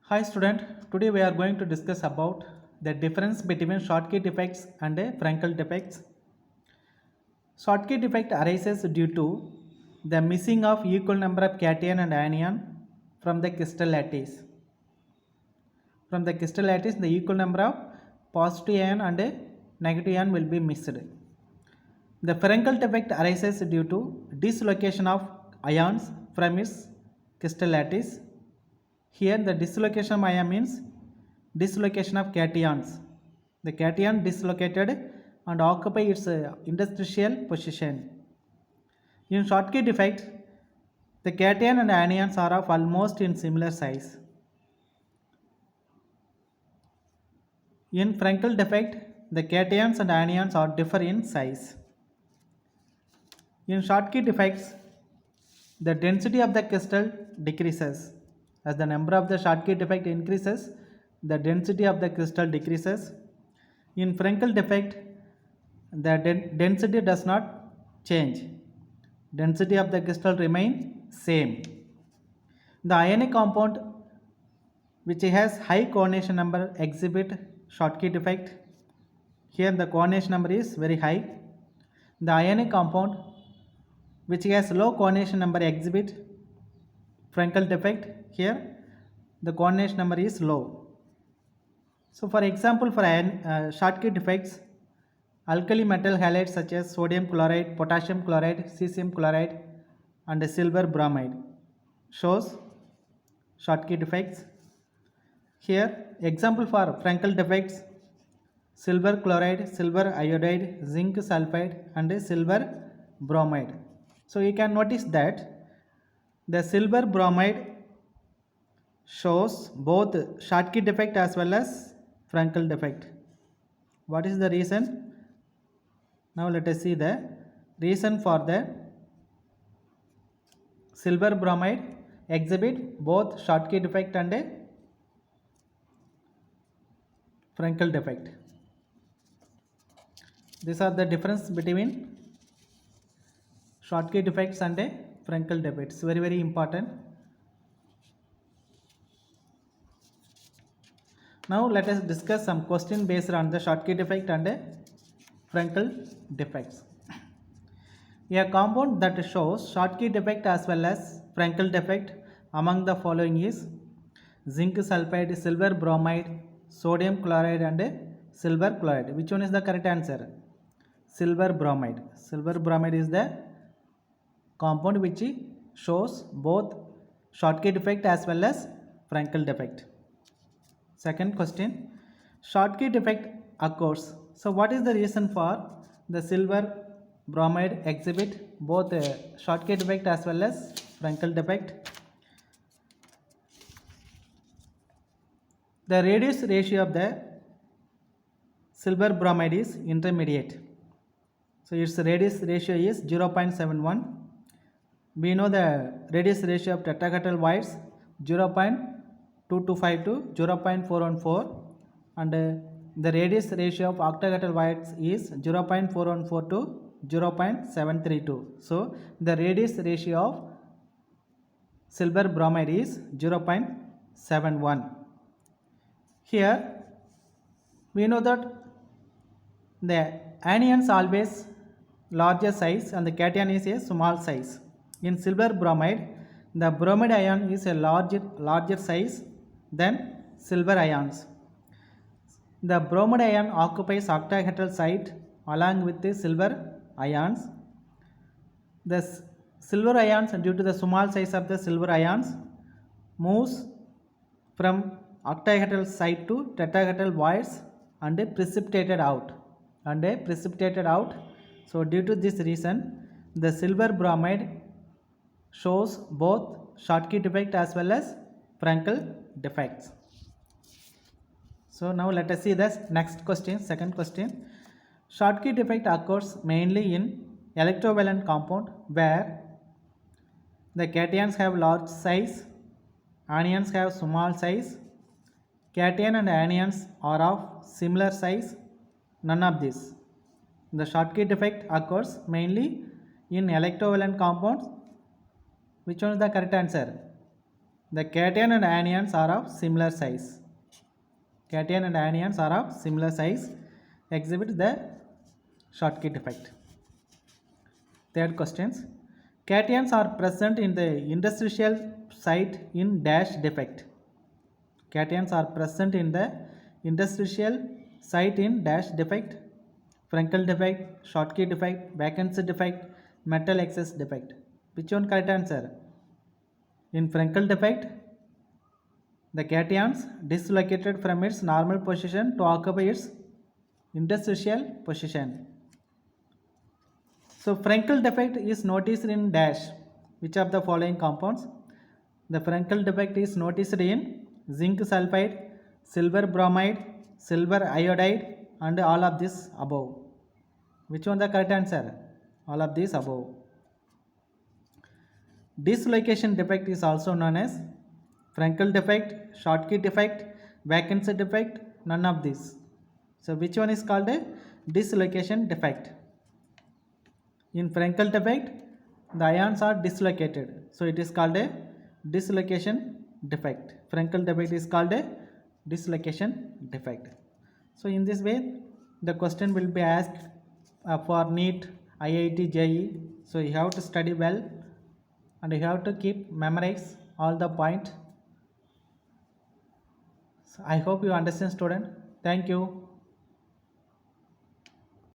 Hi student, today we are going to discuss about the difference between Schottky defects and Frenkel defects. Schottky defect arises due to the missing of equal number of cation and anion from the crystal lattice. From the crystal lattice, the equal number of positive ion and negative ion will be missed. The Frenkel defect arises due to dislocation of ions from its crystal lattice. Here the dislocation of ion means dislocation of cations. The cation dislocated and occupy its interstitial position. In Schottky defect, the cation and anions are of almost in similar size. In Frenkel defect, the cations and anions are differ in size. In Schottky defects, the density of the crystal decreases. As the number of the Schottky defect increases, the density of the crystal decreases. In Frenkel defect, the density does not change. Density of the crystal remain same. The ionic compound which has high coordination number exhibit Schottky defect. Here the coordination number is very high. The ionic compound which has low coordination number exhibit Frenkel defect. Here the coordination number is low. So for example, for Schottky defects, alkali metal halides such as sodium chloride, potassium chloride, cesium chloride and silver bromide shows Schottky defects. Here example for Frenkel defects, silver chloride, silver iodide, zinc sulfide and silver bromide. So you can notice that the silver bromide shows both Schottky defect as well as Frenkel defect. What is the reason? Now let us see the reason for the silver bromide exhibit both Schottky defect and a Frenkel defect. These are the difference between Schottky defects and a Frenkel defects. Very important. Now let us discuss some question based on the Schottky defect and a Frenkel defects. A compound that shows Schottky defect as well as Frenkel defect among the following is zinc sulfide, silver bromide, sodium chloride and silver chloride. Which one is the correct answer? Silver bromide. Silver bromide is the compound which shows both Schottky defect as well as Frenkel defect. Second question, Schottky defect occurs. So what is the reason for the silver bromide exhibit both Schottky defect as well as Frenkel defect? The radius ratio of the silver bromide is intermediate. So its radius ratio is 0.71. We know the radius ratio of tetrahedral wires 0.225 to 0.414 and the radius ratio of octahedral wires is 0.414 to 0.732. So the radius ratio of silver bromide is 0.71. Here we know that the anions always larger size and the cation is a small size. In silver bromide, the bromide ion is a larger size than silver ions. The bromide ion occupies octahedral site along with the silver ions. The silver ions, due to the small size of the silver ions, moves from octahedral site to tetrahedral voids and precipitated out. So due to this reason, the silver bromide shows both Schottky defect as well as Frenkel defects. So now let us see the next question, second question. Schottky defect occurs mainly in electrovalent compound where the cations have large size, anions have small size, cation and anions are of similar size, none of this. The Schottky defect occurs mainly in electrovalent compounds. Which one is the correct answer? The cation and anions are of similar size. Cation and anions are of similar size, exhibit the Schottky defect. Third questions. Cations are present in the interstitial site in dash defect. Cations are present in the interstitial site in dash defect, Frenkel defect, Schottky defect, vacancy defect, metal excess defect. Which one correct answer? In Frenkel defect, the cations dislocated from its normal position to occupy its interstitial position. So Frenkel defect is noticed in dash. Which of the following compounds? The Frenkel defect is noticed in zinc sulfide, silver bromide, silver iodide, and all of this above. Which one the correct answer? All of these above. Dislocation defect is also known as Frenkel defect, Schottky defect, vacancy defect, none of these. So which one is called a dislocation defect? In Frenkel defect, the ions are dislocated. So it is called a dislocation defect. Frenkel defect is called a dislocation defect. So in this way, the question will be asked for Neet, IIT, JEE. So you have to study well and you have to keep memorize all the point. So I hope you understand, student. Thank you.